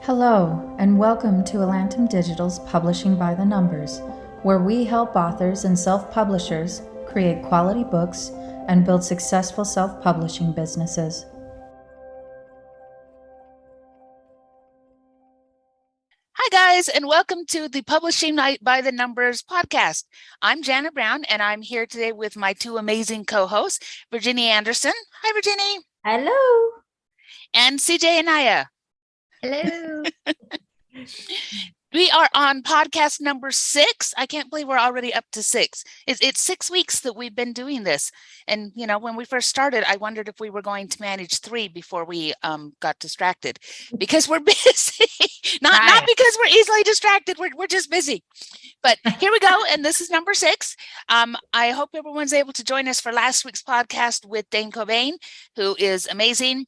Hello, and welcome to Elantum Digital's Publishing by the Numbers, where we help authors and self-publishers create quality books and build successful self-publishing businesses. Hi, guys, and welcome to the Publishing by the Numbers podcast. I'm Janet Brown, and I'm here today with my two amazing co-hosts, Virginia Anderson. Hi, Virginia. Hello. And CJ Anaya. Hello. We are on podcast number 6. I can't believe we're already up to 6. It's 6 weeks that we've been doing this. And, you know, when we first started, I wondered if we were going to manage 3 before we got distracted because we're busy. Not because we're easily distracted. We're just busy. But here we go. And this is number 6. I hope everyone's able to join us for last week's podcast with Dane Cobain, who is amazing.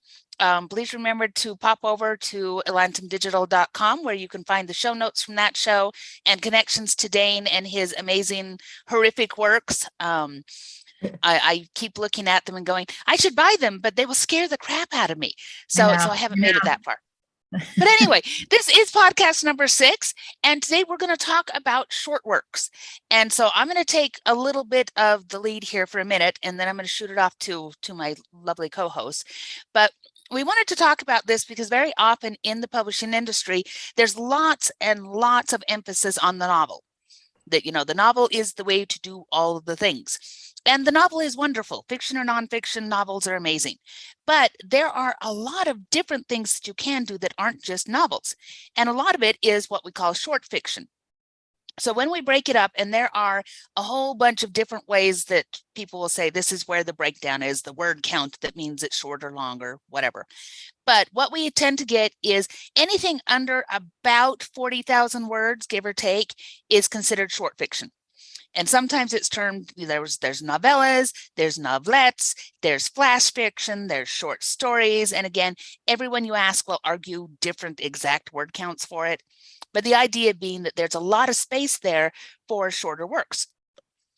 Please remember to pop over to elantumdigital.com where you can find the show notes from that show and connections to Dane and his amazing horrific works. I keep looking at them and going, I should buy them, but they will scare the crap out of me. So I haven't made it that far. But anyway, this is podcast number 6, and today we're going to talk about short works. And so I'm going to take a little bit of the lead here for a minute, and then I'm going to shoot it off to my lovely co-host. But we wanted to talk about this because very often in the publishing industry, there's lots and lots of emphasis on the novel. That, you know, the novel is the way to do all of the things. And the novel is wonderful. Fiction or nonfiction, novels are amazing. But there are a lot of different things that you can do that aren't just novels. And a lot of it is what we call short fiction. So when we break it up, and there are a whole bunch of different ways that people will say this is where the breakdown is, the word count that means it's short or long or whatever. But what we tend to get is anything under about 40,000 words, give or take, is considered short fiction. And sometimes it's termed, there's novellas, there's novelettes, there's flash fiction, there's short stories. And again, everyone you ask will argue different exact word counts for it. But the idea being that there's a lot of space there for shorter works.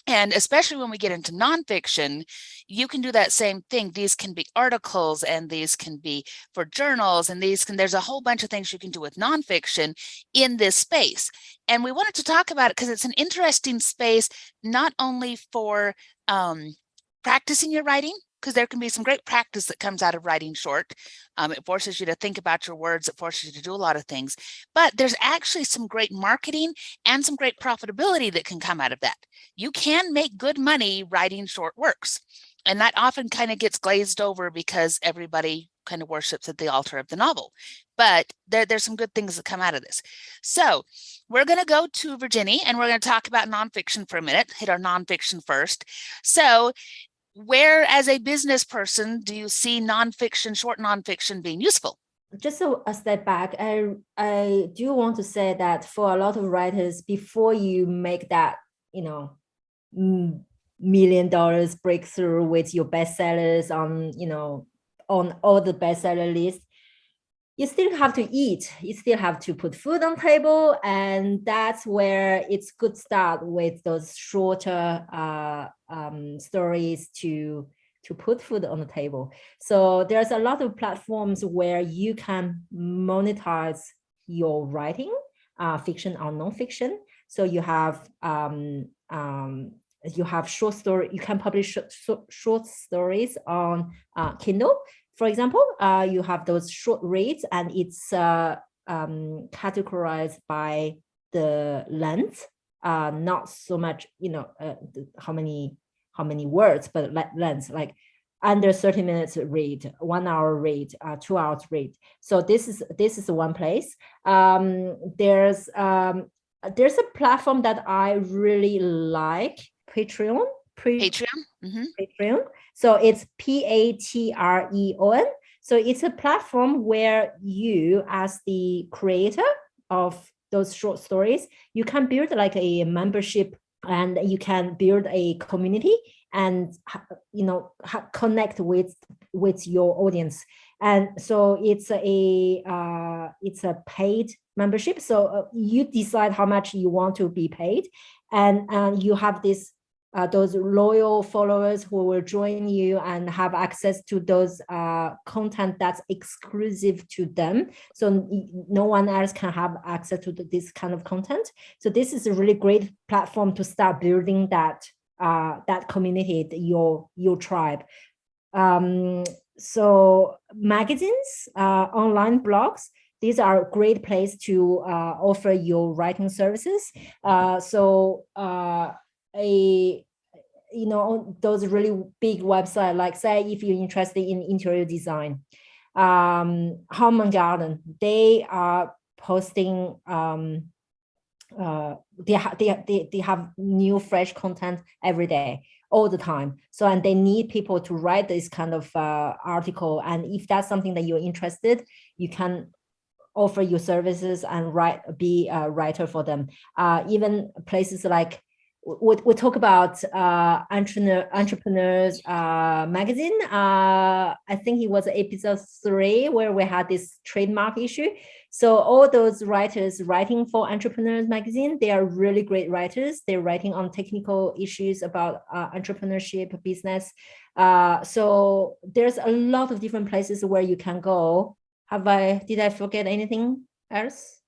And especially when we get into nonfiction, you can do that same thing. These can be articles, and these can be for journals, and there's a whole bunch of things you can do with nonfiction in this space. And we wanted to talk about it because it's an interesting space, not only for practicing your writing, because there can be some great practice that comes out of writing short. It forces you to think about your words. It forces you to do a lot of things. But there's actually some great marketing and some great profitability that can come out of that. You can make good money writing short works. And that often kind of gets glazed over because everybody kind of worships at the altar of the novel. But there's some good things that come out of this. So we're going to go to Virginia, and we're going to talk about nonfiction for a minute, hit our nonfiction first. So where, as a business person, do you see nonfiction, short nonfiction being useful? Just a step back, I do want to say that for a lot of writers, before you make that, $1 million breakthrough with your bestsellers on all the bestseller lists, you still have to eat. You still have to put food on the table, and that's where it's good start with those shorter stories to put food on the table. So there's a lot of platforms where you can monetize your writing, fiction or nonfiction. So you have short story. You can publish short stories on Kindle. For example, you have those short reads, and it's categorized by the length, not so much, how many words, but length, like under 30 minutes read, 1 hour read, 2 hours read. So this is one place. There's a platform that I really like, Patreon. Patreon. So it's Patreon. So it's a platform where you, as the creator of those short stories, you can build like a membership, and you can build a community and connect with your audience. And so it's a paid membership. So you decide how much you want to be paid, and you have this those loyal followers who will join you and have access to those content that's exclusive to them. So no one else can have access to this kind of content. So this is a really great platform to start building that community, your tribe. So magazines, online blogs, these are a great place to offer your writing services. Those really big websites, like say if you're interested in interior design, Home and Garden, they are posting they have new fresh content every day, all the time. So, and they need people to write this kind of article. And if that's something that you're interested, you can offer your services and be a writer for them. Even places like, we talk about entrepreneurs magazine. I think it was episode 3 where we had this trademark issue. So all those writers writing for Entrepreneurs magazine, they are really great writers. They're writing on technical issues about entrepreneurship, business. So there's a lot of different places where you can go. Did I forget anything else?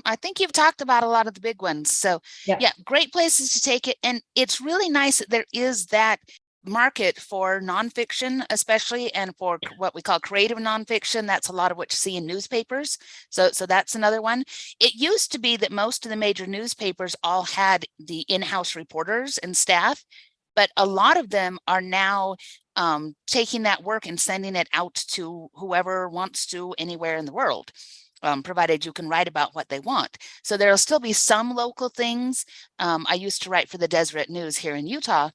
I think you've talked about a lot of the big ones. So yeah, great places to take it. And it's really nice that there is that market for nonfiction, especially, and for what we call creative nonfiction. That's a lot of what you see in newspapers. So that's another one. It used to be that most of the major newspapers all had the in-house reporters and staff, but a lot of them are now taking that work and sending it out to whoever wants to anywhere in the world. Provided you can write about what they want. So there'll still be some local things. I used to write for the Deseret News here in Utah,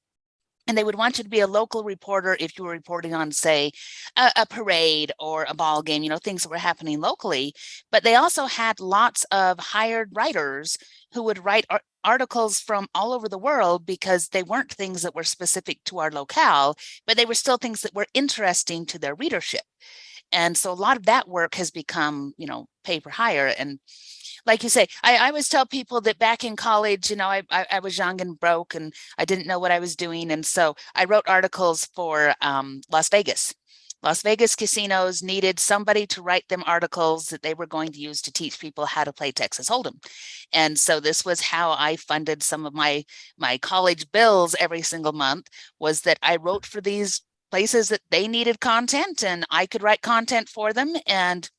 and they would want you to be a local reporter if you were reporting on, say, a parade or a ball game, things that were happening locally. But they also had lots of hired writers who would write articles from all over the world, because they weren't things that were specific to our locale, but they were still things that were interesting to their readership. And so a lot of that work has become, pay for hire. And like you say, I always tell people that back in college, I was young and broke and I didn't know what I was doing. And so I wrote articles for Las Vegas. Las Vegas casinos needed somebody to write them articles that they were going to use to teach people how to play Texas Hold'em. And so this was how I funded some of my college bills every single month, was that I wrote for these places that they needed content, and I could write content for them, and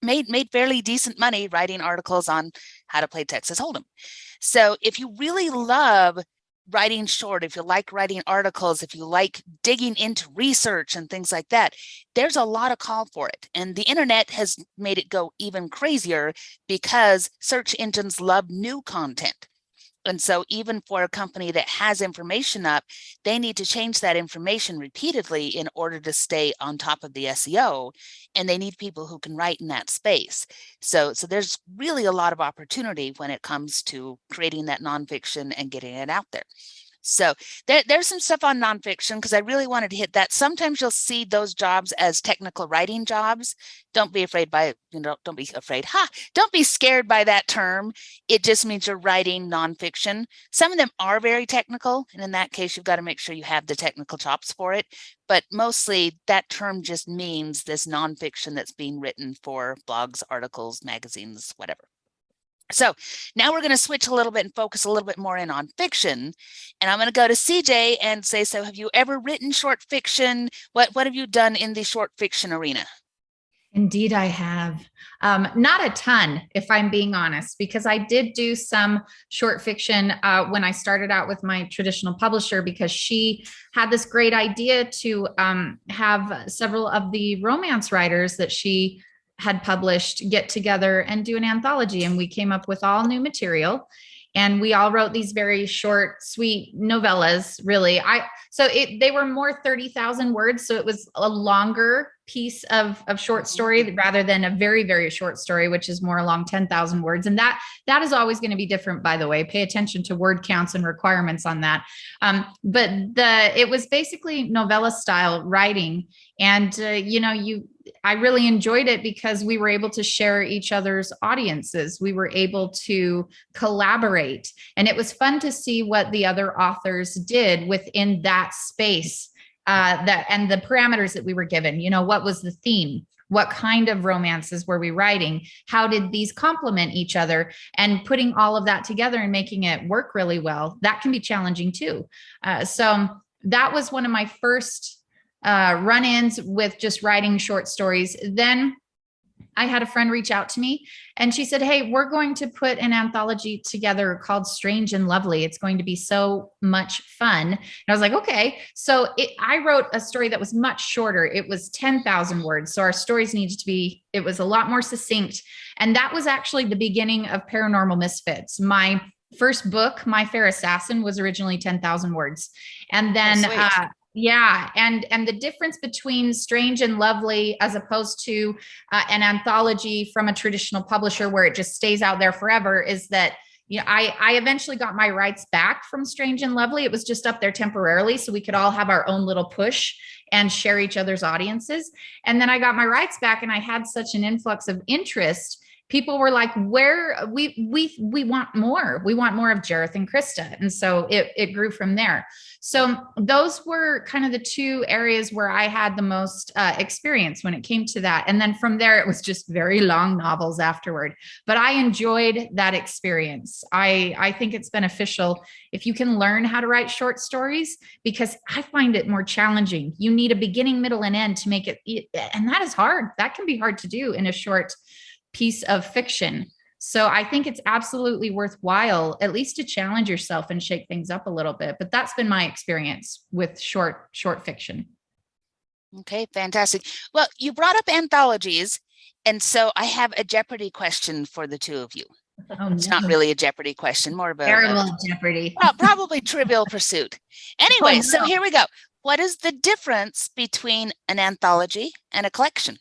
made fairly decent money writing articles on how to play Texas Hold'em. So if you really love writing short, if you like writing articles, if you like digging into research and things like that, there's a lot of call for it. And the internet has made it go even crazier, because search engines love new content. And so even for a company that has information up, they need to change that information repeatedly in order to stay on top of the SEO, and they need people who can write in that space. So there's really a lot of opportunity when it comes to creating that nonfiction and getting it out there. So there's some stuff on nonfiction, because I really wanted to hit that. Sometimes you'll see those jobs as technical writing jobs. Don't be afraid don't be afraid. Don't be scared by that term. It just means you're writing nonfiction. Some of them are very technical, and in that case, you've got to make sure you have the technical chops for it. But mostly that term just means this nonfiction that's being written for blogs, articles, magazines, whatever. So now we're going to switch a little bit and focus a little bit more in on fiction. And I'm going to go to CJ and say, so have you ever written short fiction? What have you done in the short fiction arena? Indeed, I have. Not a ton, if I'm being honest, because I did do some short fiction when I started out with my traditional publisher, because she had this great idea to have several of the romance writers that she had published get together and do an anthology. And we came up with all new material, and we all wrote these very short, sweet novellas, really. They were more 30,000 words. So it was a longer piece of short story rather than a very, very short story, which is more along 10,000 words. And that is always going to be different, by the way. Pay attention to word counts and requirements on that. But it was basically novella style writing. And, I really enjoyed it because we were able to share each other's audiences. We were able to collaborate, and it was fun to see what the other authors did within that space, that and the parameters that we were given. You know, what was the theme? What kind of romances were we writing? How did these complement each other? And putting all of that together and making it work really well, that can be challenging too. So that was one of my first run-ins with just writing short stories. Then I had a friend reach out to me and she said, hey, we're going to put an anthology together called Strange and Lovely. It's going to be so much fun. And I was like, okay. So I wrote a story that was much shorter. It was 10,000 words. So our stories needed to be, it was a lot more succinct. And that was actually the beginning of Paranormal Misfits. My first book, My Fair Assassin, was originally 10,000 words. And then, yeah. And the difference between Strange and Lovely, as opposed to an anthology from a traditional publisher where it just stays out there forever, is that, you know, I eventually got my rights back from Strange and Lovely. It was just up there temporarily so we could all have our own little push and share each other's audiences. And then I got my rights back and I had such an influx of interest. People were like, where we want more. We want more of Jareth and Krista. And so it grew from there. So those were kind of the two areas where I had the most experience when it came to that. And then from there, it was just very long novels afterward. But I enjoyed that experience. I think it's beneficial if you can learn how to write short stories, because I find it more challenging. You need a beginning, middle, and end to make it. And that is hard. That can be hard to do in a short piece of fiction. So I think it's absolutely worthwhile, at least to challenge yourself and shake things up a little bit. But that's been my experience with short fiction. Okay, fantastic. Well, you brought up anthologies, and so I have a Jeopardy question for the two of you. Oh, it's not really a Jeopardy question, more of a terrible Jeopardy. Probably Trivial Pursuit. Anyway, so here we go. What is the difference between an anthology and a collection?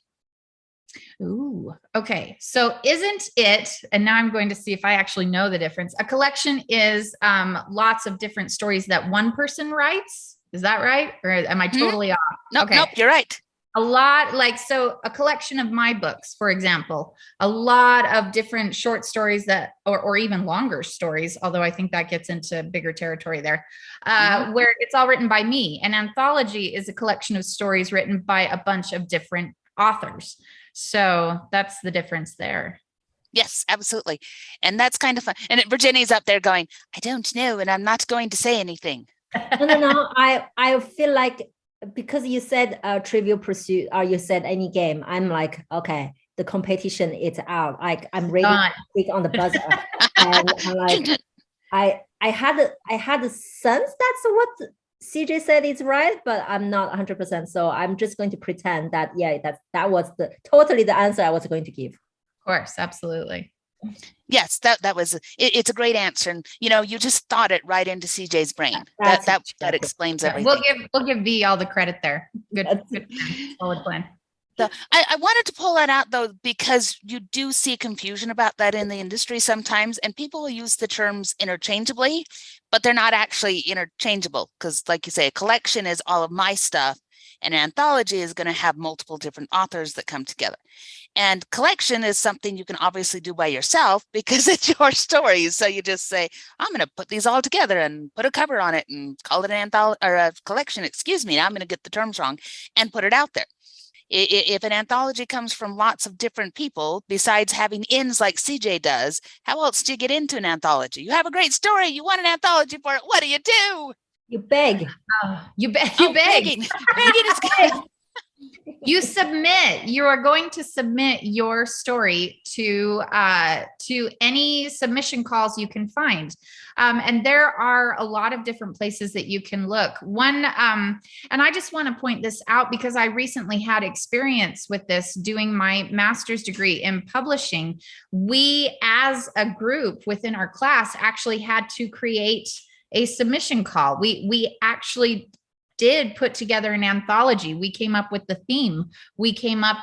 Ooh, okay. So isn't it, and now I'm going to see if I actually know the difference. A collection is lots of different stories that one person writes. Is that right? Or am I totally off? Nope, okay. Nope, you're right. A lot, like, so a collection of my books, for example, a lot of different short stories that, or even longer stories, although I think that gets into bigger territory there, where it's all written by me. An anthology is a collection of stories written by a bunch of different authors. So that's the difference there. Yes, absolutely. And that's kind of fun. And Virginia's up there going, I don't know, and I'm not going to say anything. No. I feel like, because you said Trivial Pursuit, or you said any game, I'm like, okay, the competition is out. Like, I'm ready to click on the buzzer. And I'm like, I had a sense that's what CJ said is right, but I'm not 100%. So I'm just going to pretend that, yeah, that was totally the answer I was going to give. Of course, absolutely. Yes, that was it's a great answer, and you know, you just thought it right into CJ's brain. That explains everything. We'll give V all the credit there. Good solid plan. So I wanted to pull that out though, because you do see confusion about that in the industry sometimes, and people will use the terms interchangeably, but they're not actually interchangeable, because like you say, a collection is all of my stuff, and an anthology is going to have multiple different authors that come together. And collection is something you can obviously do by yourself because it's your stories. So you just say, I'm going to put these all together and put a cover on it and call it an anthology or a collection. Excuse me, now I'm going to get the terms wrong, and put it out there. If an anthology comes from lots of different people, besides having ins like CJ does, how else do you get into an anthology? You have a great story, you want an anthology for it. What do? You beg. You beg. Begging is good. You submit. You are going to submit your story to any submission calls you can find, and there are a lot of different places that you can look. One, and I just want to point this out because I recently had experience with this doing my master's degree in publishing. We, as a group within our class, actually had to create a submission call. We actually did put together an anthology. We came up with the theme. We came up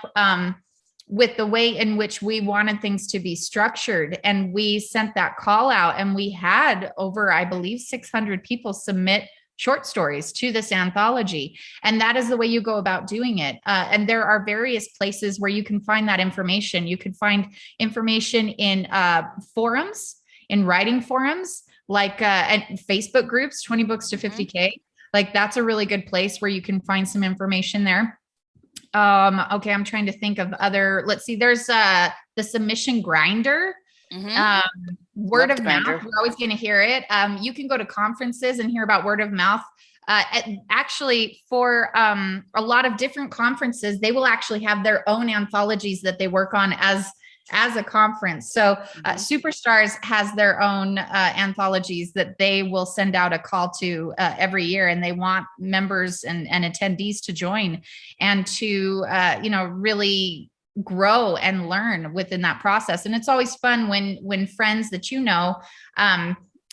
with the way in which we wanted things to be structured. And we sent that call out, and we had over, I believe, 600 people submit short stories to this anthology. And that is the way you go about doing it. And there are various places where you can find that information. You could find information in forums, in writing forums, like and Facebook groups, 20 books to 50K. Like that's a really good place where you can find some information there. Okay, I'm trying to think of other, let's see, there's the submission grinder. Word of mouth, we're always going to hear it. You can go to conferences and hear about word of mouth. Actually, for a lot of different conferences, they will actually have their own anthologies that they work on as a conference. So Superstars has their own anthologies that they will send out a call to every year, and they want members and attendees to join and to really grow and learn within that process. And it's always fun when friends that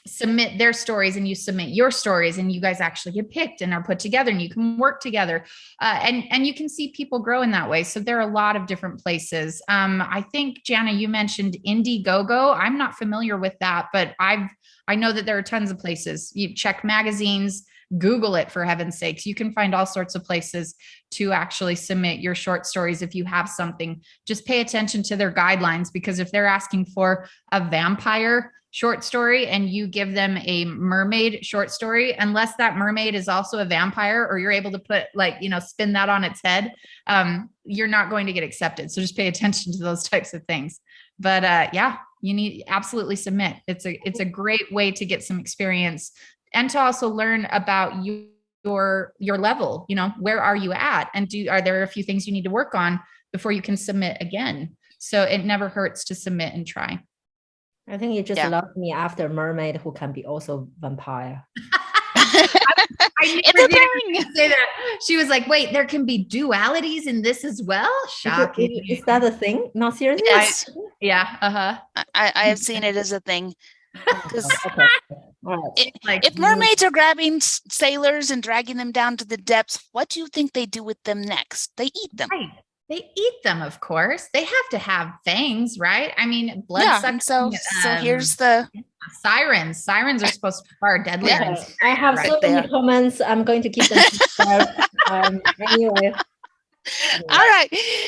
submit their stories and you submit your stories, and you guys actually get picked and are put together, and you can work together, and you can see people grow in that way. So there are a lot of different places. I think, Jana, you mentioned Indiegogo. I'm not familiar with that, but I know that there are tons of places. You check magazines, Google it, for heaven's sakes. You can find all sorts of places to actually submit your short stories. If you have something, just pay attention to their guidelines, because if they're asking for a vampire short story and you give them a mermaid short story, unless that mermaid is also a vampire, or you're able to put spin that on its head, you're not going to get accepted. So just pay attention to those types of things. But you need absolutely submit. It's a great way to get some experience and to also learn about your level. Where are you at, and are there a few things you need to work on before you can submit again? So it never hurts to submit and try. I think you just lost me after mermaid who can be also vampire. I never did say that. She was like, wait, there can be dualities in this as well? Shocking. Is that a thing? No, seriously? Yes. Yeah. I have seen it as a thing. Okay. If mermaids are grabbing sailors and dragging them down to the depths, what do you think they do with them next? They eat them. Right. They eat them, of course. They have to have fangs, right? I mean, blood sucking. So here's the sirens. Sirens are supposed to be far deadlier. I have so many comments. I'm going to keep them. Anyway. All right.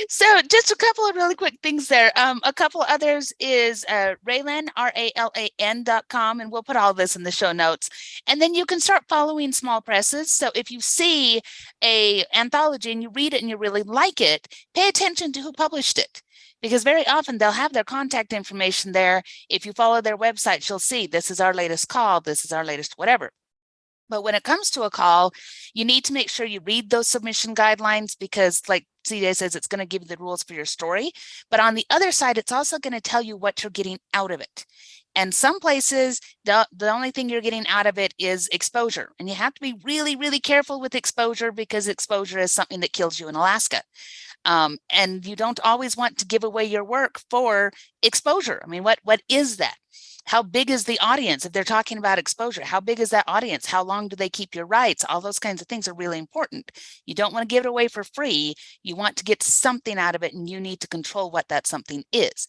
So just a couple of really quick things there. A couple others is Raylan, RALAN.com, and we'll put all this in the show notes. And then you can start following small presses. So if you see a anthology and you read it and you really like it, pay attention to who published it, because very often they'll have their contact information there. If you follow their website, you'll see this is our latest call, this is our latest whatever. But when it comes to a call, you need to make sure you read those submission guidelines, because like CJ says, it's going to give you the rules for your story. But on the other side, it's also going to tell you what you're getting out of it. And some places, the only thing you're getting out of it is exposure. And you have to be really, really careful with exposure, because exposure is something that kills you in Alaska. And you don't always want to give away your work for exposure. I mean, what is that? How big is the audience? If they're talking about exposure, how big is that audience? How long do they keep your rights? All those kinds of things are really important. You don't want to give it away for free. You want to get something out of it, and you need to control what that something is.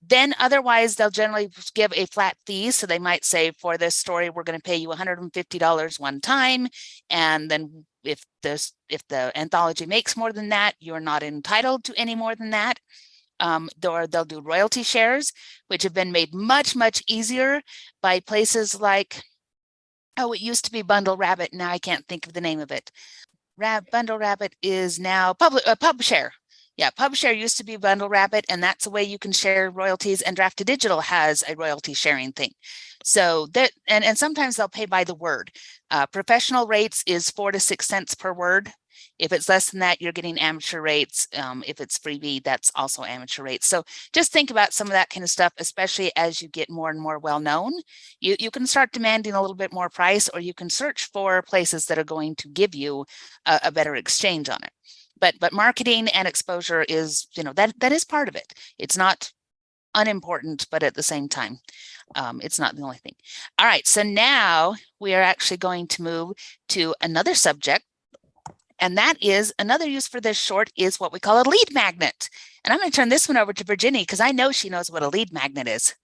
Then otherwise, they'll generally give a flat fee. So they might say, for this story, we're going to pay you $150 one time. And then if the anthology makes more than that, you're not entitled to any more than that. They'll do royalty shares, which have been made much, much easier by places like, it used to be Bundle Rabbit. Now I can't think of the name of it. Bundle Rabbit is now Pubshare. Yeah, Pubshare used to be Bundle Rabbit, and that's a way you can share royalties, and Draft to Digital has a royalty sharing thing. So that, and sometimes they'll pay by the word. Professional rates is 4 to 6 cents per word. If it's less than that, you're getting amateur rates. If it's freebie, that's also amateur rates. So just think about some of that kind of stuff, especially as you get more and more well-known. You can start demanding a little bit more price, or you can search for places that are going to give you a better exchange on it. But marketing and exposure is, that is part of it. It's not unimportant, but at the same time, it's not the only thing. All right, so now we are actually going to move to another subject. And that is another use for this short is what we call a lead magnet. And I'm going to turn this one over to Virginie, because I know she knows what a lead magnet is.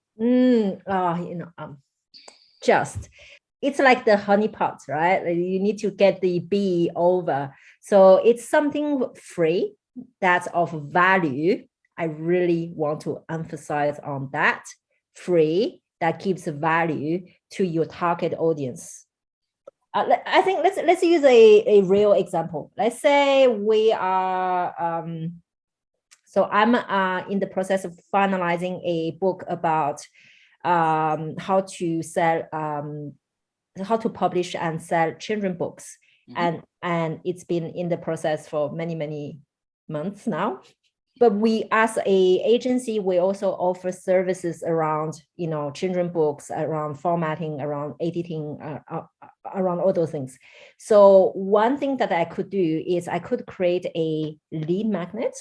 it's like the honeypot, right? You need to get the bee over. So it's something free that's of value. I really want to emphasize on that. Free that gives value to your target audience. I think let's use a real example. Let's say we are so I'm in the process of finalizing a book about how to sell how to publish and sell children books. And it's been in the process for many months now. But we, as a agency, we also offer services around, children books, around formatting, around editing, around all those things. So one thing that I could do is I could create a lead magnet.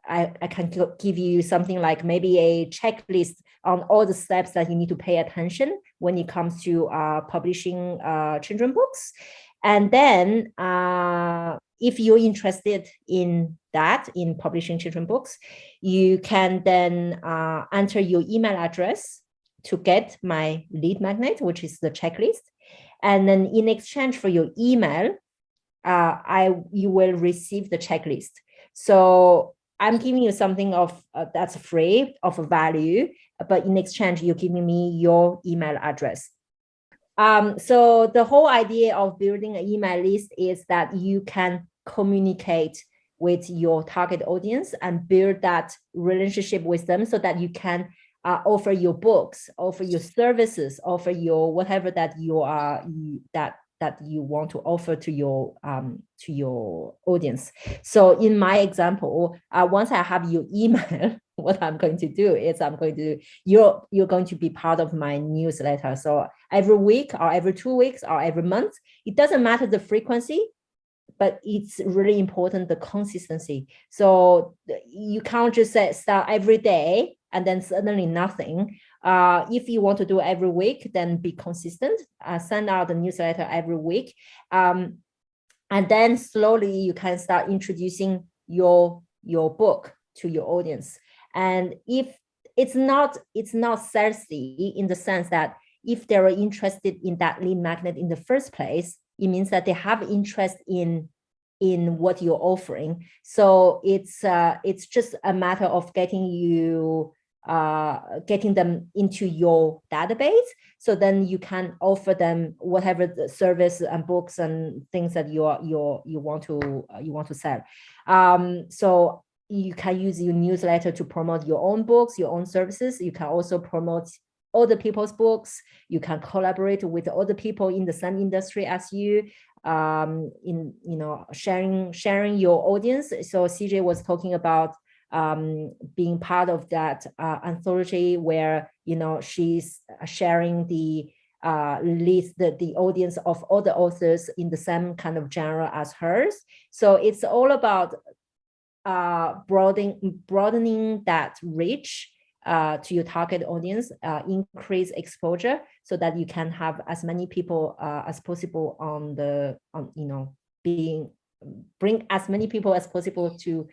I can give you something like maybe a checklist on all the steps that you need to pay attention when it comes to publishing children books. And then if you're interested in that, in publishing children books, you can then enter your email address to get my lead magnet, which is the checklist. And then in exchange for your email, you will receive the checklist. So I'm giving you something of that's free, of value, but in exchange, you're giving me your email address. So the whole idea of building an email list is that you can communicate with your target audience and build that relationship with them so that you can offer your books, offer your services, offer your whatever that you are that you want to offer to your audience. So in my example, once I have your email, what I'm going to do is you're going to be part of my newsletter. So every week or every 2 weeks or every month, it doesn't matter the frequency, but it's really important, the consistency. So you can't just start every day and then suddenly nothing. If you want to do every week, then be consistent, send out the newsletter every week. And then slowly you can start introducing your book to your audience. And if it's not salesy in the sense that if they're interested in that lead magnet in the first place, it means that they have interest in what you're offering. So it's just a matter of getting them into your database. So then you can offer them whatever the service and books and things that you want to sell. So you can use your newsletter to promote your own books, your own services. You can also promote other people's books. You can collaborate with other people in the same industry as you, in sharing your audience. So CJ was talking about being part of that anthology where she's sharing the list, the audience of other authors in the same kind of genre as hers. So it's all about broadening that reach to your target audience, increase exposure so that you can have as many people as possible bring as many people as possible to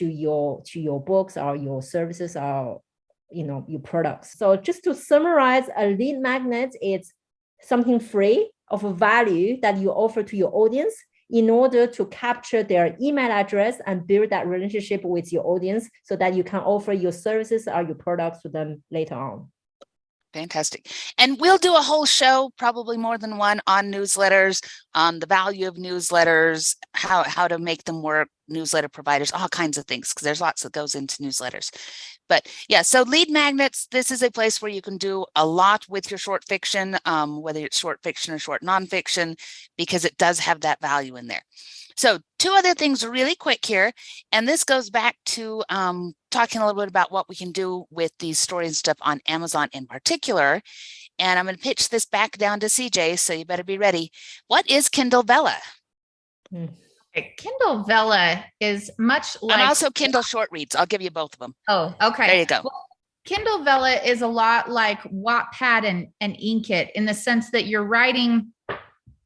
your books or your services or your products. So just to summarize, a lead magnet is something free of value that you offer to your audience in order to capture their email address and build that relationship with your audience so that you can offer your services or your products to them later on. Fantastic. And we'll do a whole show, probably more than one, on newsletters, on the value of newsletters, how to make them work, newsletter providers, all kinds of things, because there's lots that goes into newsletters. But yeah, so lead magnets, this is a place where you can do a lot with your short fiction, whether it's short fiction or short nonfiction, because it does have that value in there. So 2 other things really quick here, and this goes back to talking a little bit about what we can do with these stories and stuff on Amazon in particular. And I'm going to pitch this back down to CJ, so you better be ready. What is KindleVella? KindleVella is much like... And also Kindle ShortReads. I'll give you both of them. Oh, okay. There you go. Well, KindleVella is a lot like Wattpad and Inkitt in the sense that you're writing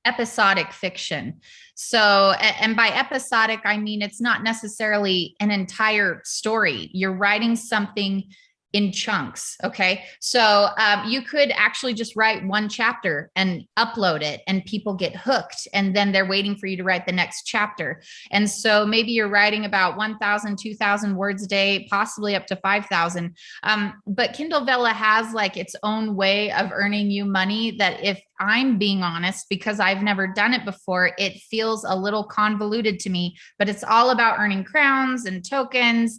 episodic fiction. So, and by episodic, I mean, it's not necessarily an entire story. You're writing something in chunks. Okay. So you could actually just write one chapter and upload it, and people get hooked, and then they're waiting for you to write the next chapter. And so maybe you're writing about 1,000, 2,000 words a day, possibly up to 5,000. But KindleVella has like its own way of earning you money that, if I'm being honest, because I've never done it before, it feels a little convoluted to me, but it's all about earning crowns and tokens,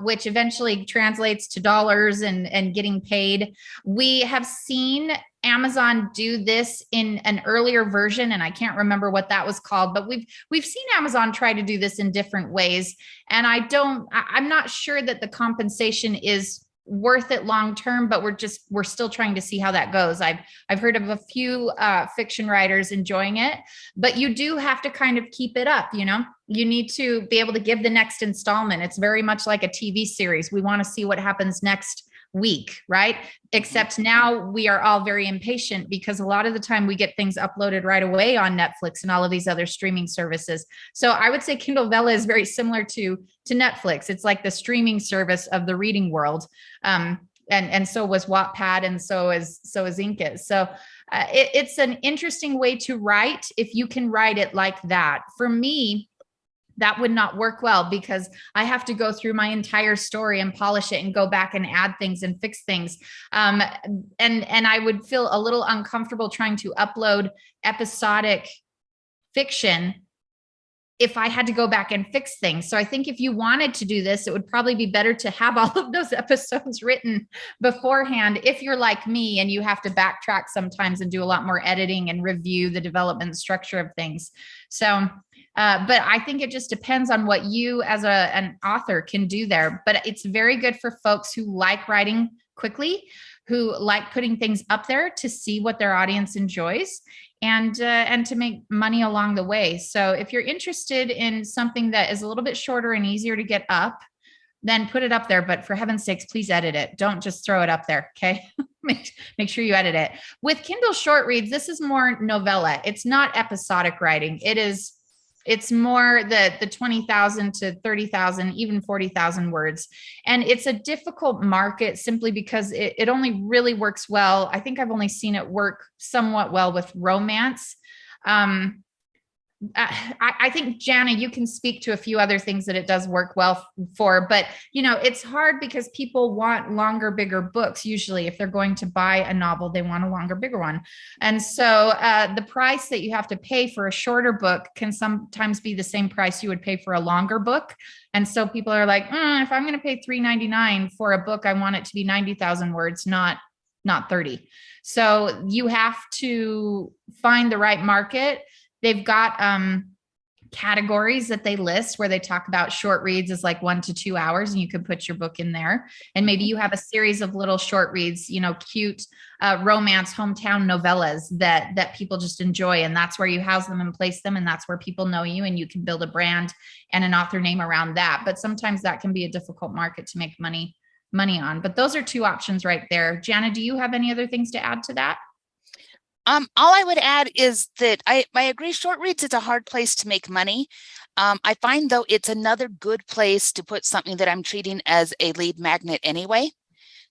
which eventually translates to dollars and getting paid. We have seen Amazon do this in an earlier version, and I can't remember what that was called, but we've seen Amazon try to do this in different ways. And I'm not sure that the compensation is worth it long term, but we're still trying to see how that goes. I've heard of a few fiction writers enjoying it, but you do have to kind of keep it up. You need to be able to give the next installment. It's very much like a TV series. We want to see what happens next week, right? Except now we are all very impatient, because a lot of the time we get things uploaded right away on Netflix and all of these other streaming services. So I would say KindleVella is very similar to Netflix. It's like the streaming service of the reading world. And so was Wattpad, and so is Inkitt. So it's an interesting way to write if you can write it like that. For me, that would not work well, because I have to go through my entire story and polish it and go back and add things and fix things. And I would feel a little uncomfortable trying to upload episodic fiction if I had to go back and fix things. So I think if you wanted to do this, it would probably be better to have all of those episodes written beforehand. If you're like me and you have to backtrack sometimes and do a lot more editing and review the development structure of things. So, but I think it just depends on what you as an author can do there. But it's very good for folks who like writing quickly, who like putting things up there to see what their audience enjoys, and to make money along the way. So if you're interested in something that is a little bit shorter and easier to get up, then put it up there. But for heaven's sakes, please edit it. Don't just throw it up there. Okay. Make sure you edit it. With Kindle ShortReads, this is more novella. It's not episodic writing. It's more the 20,000 to 30,000, even 40,000 words. And it's a difficult market simply because it only really works well. I think I've only seen it work somewhat well with romance. I think, Jana, you can speak to a few other things that it does work well for, but it's hard because people want longer, bigger books. Usually if they're going to buy a novel, they want a longer, bigger one. And so the price that you have to pay for a shorter book can sometimes be the same price you would pay for a longer book. And so people are like, if I'm going to pay $3.99 for a book, I want it to be 90,000 words, not 30. So you have to find the right market. They've got categories that they list where they talk about short reads as like 1 to 2 hours, and you could put your book in there. And maybe you have a series of little short reads, cute romance hometown novellas that people just enjoy. And that's where you house them and place them. And that's where people know you, and you can build a brand and an author name around that. But sometimes that can be a difficult market to make money on. But those are two options right there. Jana, do you have any other things to add to that? All I would add is that I agree, short reads is a hard place to make money. I find, though, it's another good place to put something that I'm treating as a lead magnet anyway.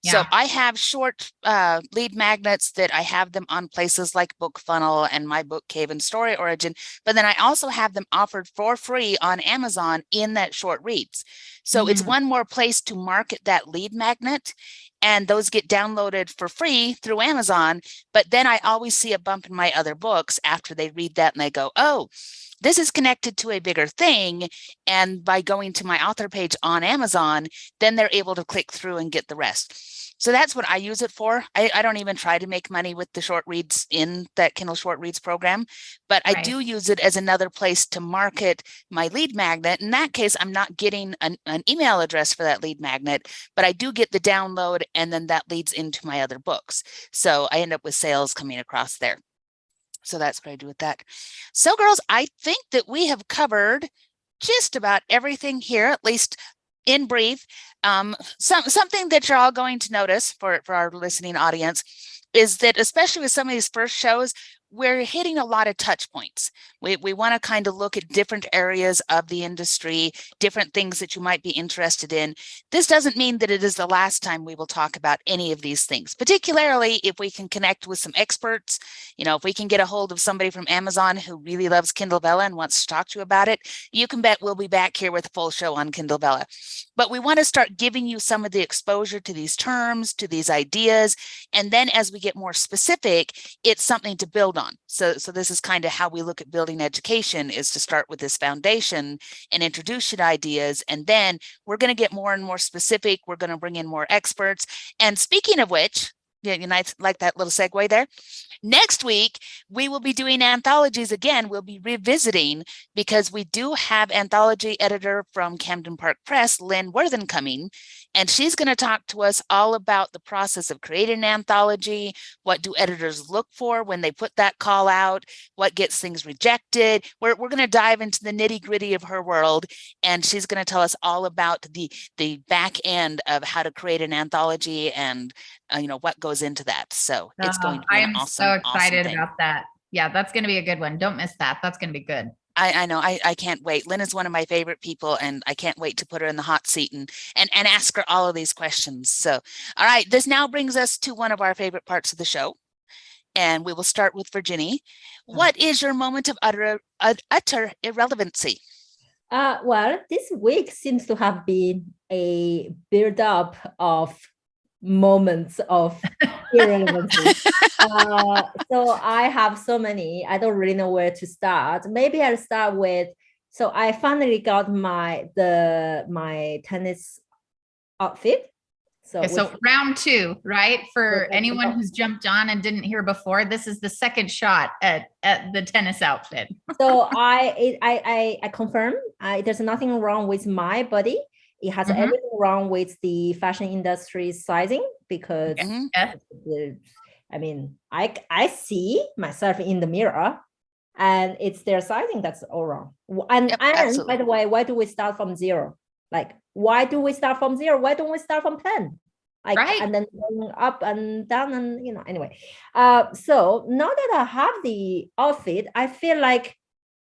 Yeah. So I have short lead magnets that I have them on places like Bookfunnel and My Book Cave and Story Origin, but then I also have them offered for free on Amazon in that short reads. So it's one more place to market that lead magnet, and those get downloaded for free through Amazon. But then I always see a bump in my other books after they read that and they go, oh, this is connected to a bigger thing. And by going to my author page on Amazon, then they're able to click through and get the rest. So that's what I use it for. I don't even try to make money with the short reads in that Kindle ShortReads program, but I do use it as another place to market my lead magnet. In that case, I'm not getting an email address for that lead magnet, but I do get the download, and then that leads into my other books. So I end up with sales coming across there. So that's what I do with that. So girls, I think that we have covered just about everything here, at least in brief. Something that you're all going to notice for our listening audience is that, especially with some of these first shows, we're hitting a lot of touch points. We want to kind of look at different areas of the industry, different things that you might be interested in. This doesn't mean that it is the last time we will talk about any of these things, particularly if we can connect with some experts. If we can get a hold of somebody from Amazon who really loves KindleVella and wants to talk to you about it, you can bet we'll be back here with a full show on KindleVella. But we want to start giving you some of the exposure to these terms, to these ideas. And then as we get more specific, it's something to build on. So this is kind of how we look at building education, is to start with this foundation and introduce you to ideas. And then we're going to get more and more specific. We're going to bring in more experts. And speaking of which, yeah, you like that little segue there. Next week, we will be doing anthologies again. We'll be revisiting, because we do have anthology editor from Camden Park Press, Lynn Worthen, coming, and she's going to talk to us all about the process of creating an anthology. What do editors look for when they put that call out? What gets things rejected? We're going to dive into the nitty gritty of her world, and she's going to tell us all about the back end of how to create an anthology and what goes into that. So it's going to be an awesome, so excited awesome about that. Yeah, that's going to be a good one. Don't miss that. That's going to be good. I know. I can't wait. Lynn is one of my favorite people, and I can't wait to put her in the hot seat and ask her all of these questions. So, all right, this now brings us to one of our favorite parts of the show, and we will start with Virginie. What is your moment of utter irrelevancy? Well, this week seems to have been a build-up of moments of irrelevancy. So I have so many, I don't really know where to start. Maybe I'll start with, so I finally got my tennis outfit. So round 2, right? For anyone who's jumped on and didn't hear before, this is the second shot at the tennis outfit. So I confirm there's nothing wrong with my body. It has everything wrong with the fashion industry's sizing, because I see myself in the mirror and it's their sizing that's all wrong. And by the way, why do we start from 0? Like, why do we start from 0? Why don't we start from 10? Like, right. And then going up and down and, anyway. So now that I have the outfit, I feel like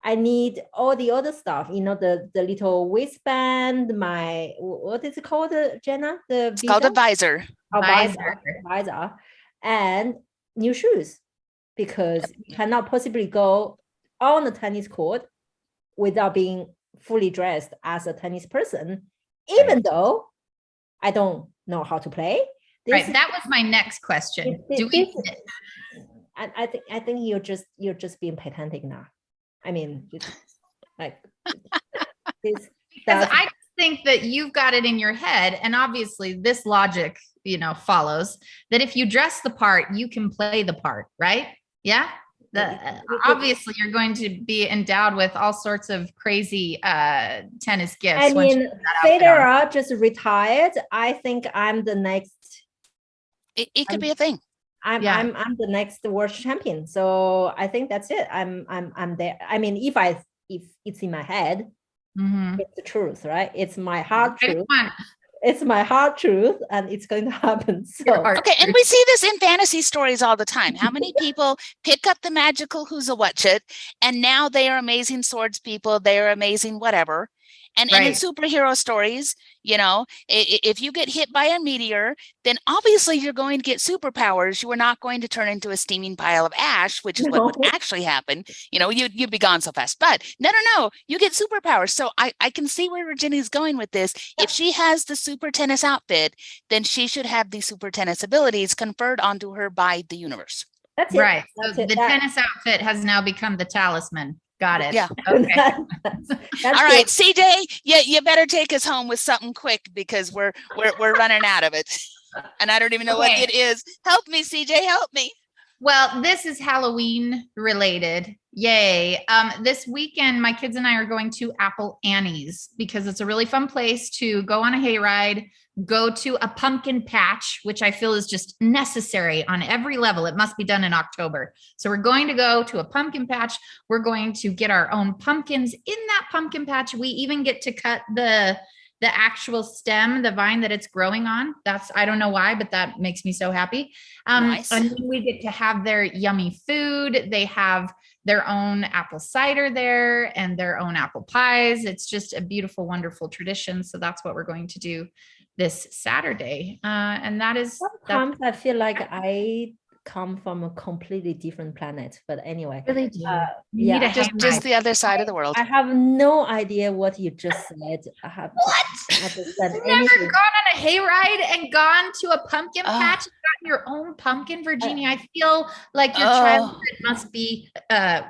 I need all the other stuff, the little waistband, what is it called, Jenna? It's called a visor. Visor, and new shoes, because you cannot possibly go on the tennis court without being fully dressed as a tennis person, even though I don't know how to play. That was my next question. I think you're just being pedantic now. I mean, like this. Because I think that you've got it in your head, and obviously this logic, follows that if you dress the part, you can play the part, right? Yeah. Obviously, you're going to be endowed with all sorts of crazy tennis gifts. I mean, Federer just retired. I think I'm the next. It could be a thing. I'm the next world champion. So I think that's it. I'm there. I mean, if it's in my head, it's the truth, right? It's my hard truth. It's my hard truth, and it's going to happen. So okay, and we see this in fantasy stories all the time. How many people pick up the magical who's a whatchit, and now they are amazing swords people, they are amazing whatever. And in superhero stories, if you get hit by a meteor, then obviously you're going to get superpowers. You are not going to turn into a steaming pile of ash, which is what would actually happen. You'd be gone so fast. But no, you get superpowers. So I can see where Virginie's going with this. If she has the super tennis outfit, then she should have the super tennis abilities conferred onto her by the universe. That's it. Right. So the tennis outfit has now become the talisman. Got it. Yeah. Okay. All right, CJ, you better take us home with something quick, because we're running out of it, and I don't even know what it is. Help me, CJ. Help me. Well, this is Halloween related. Yay. This weekend, my kids and I are going to Apple Annie's, because it's a really fun place to go on a hayride, go to a pumpkin patch, which I feel is just necessary on every level. It must be done in October. So we're going to go to a pumpkin patch. We're going to get our own pumpkins in that pumpkin patch. We even get to cut the the actual stem, the vine that it's growing on. I don't know why, but that makes me so happy. Nice. And then we get to have their yummy food. They have their own apple cider there and their own apple pies. It's just a beautiful, wonderful tradition. So that's what we're going to do this Saturday. And that is sometimes I feel like I come from a completely different planet, but anyway, really do. yeah, just the other side of the world. I have no idea what you just said. I have What? understand You've anything. never gone on a hayride and gone to a pumpkin patch and gotten your own pumpkin, Virginia? I feel like your childhood must be,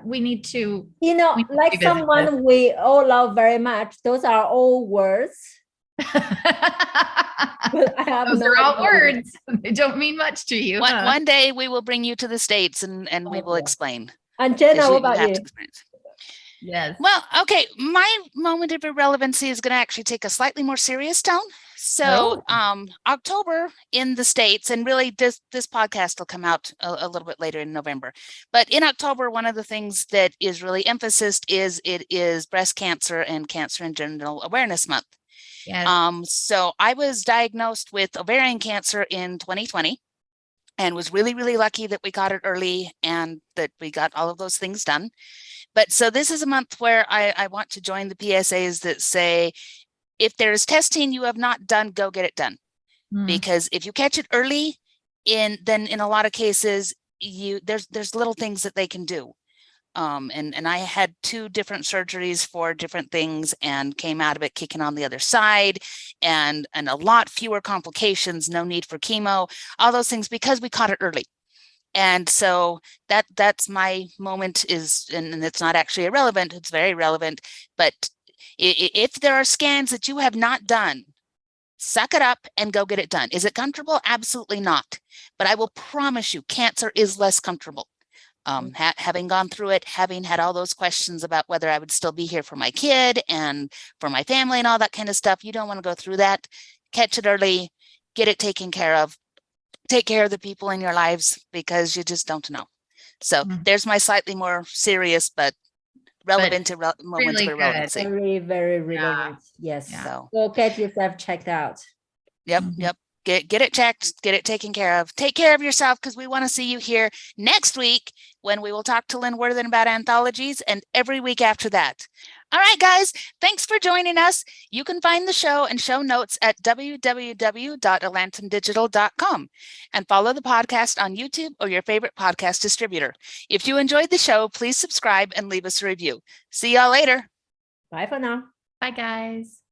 we need to, like someone we all love very much. Those are all words. Those are all words. They don't mean much to you. One day we will bring you to the States and we will explain. And Jenna, what about you? Yes. Well, okay. My moment of irrelevancy is going to actually take a slightly more serious tone. So October in the States, and really this podcast will come out a little bit later in November. But in October, one of the things that is really emphasized is it is breast cancer and cancer in general awareness month. Yes. So I was diagnosed with ovarian cancer in 2020 and was really, really lucky that we got it early and that we got all of those things done. But so this is a month where I want to join the PSAs that say, if there's testing you have not done, go get it done. Because if you catch it early, then in a lot of cases, there's little things that they can do. And I had 2 different surgeries for different things and came out of it kicking on the other side, and a lot fewer complications, no need for chemo, all those things because we caught it early. And so that's my moment and it's not actually irrelevant, it's very relevant. But if there are scans that you have not done, suck it up and go get it done. Is it comfortable? Absolutely not. But I will promise you, cancer is less comfortable. Having gone through it, having had all those questions about whether I would still be here for my kid and for my family and all that kind of stuff, you don't want to go through that. Catch it early, get it taken care of, take care of the people in your lives because you just don't know. So there's my slightly more serious but relevant to moments of irrelevancy. Very, very relevant. Yes. Yeah. So go get yourself checked out. Yep. Get it checked, get it taken care of. Take care of yourself because we want to see you here next week when we will talk to Lynn Worthen about anthologies and every week after that. All right, guys, thanks for joining us. You can find the show and show notes at www.elantumdigital.com and follow the podcast on YouTube or your favorite podcast distributor. If you enjoyed the show, please subscribe and leave us a review. See y'all later. Bye for now. Bye, guys.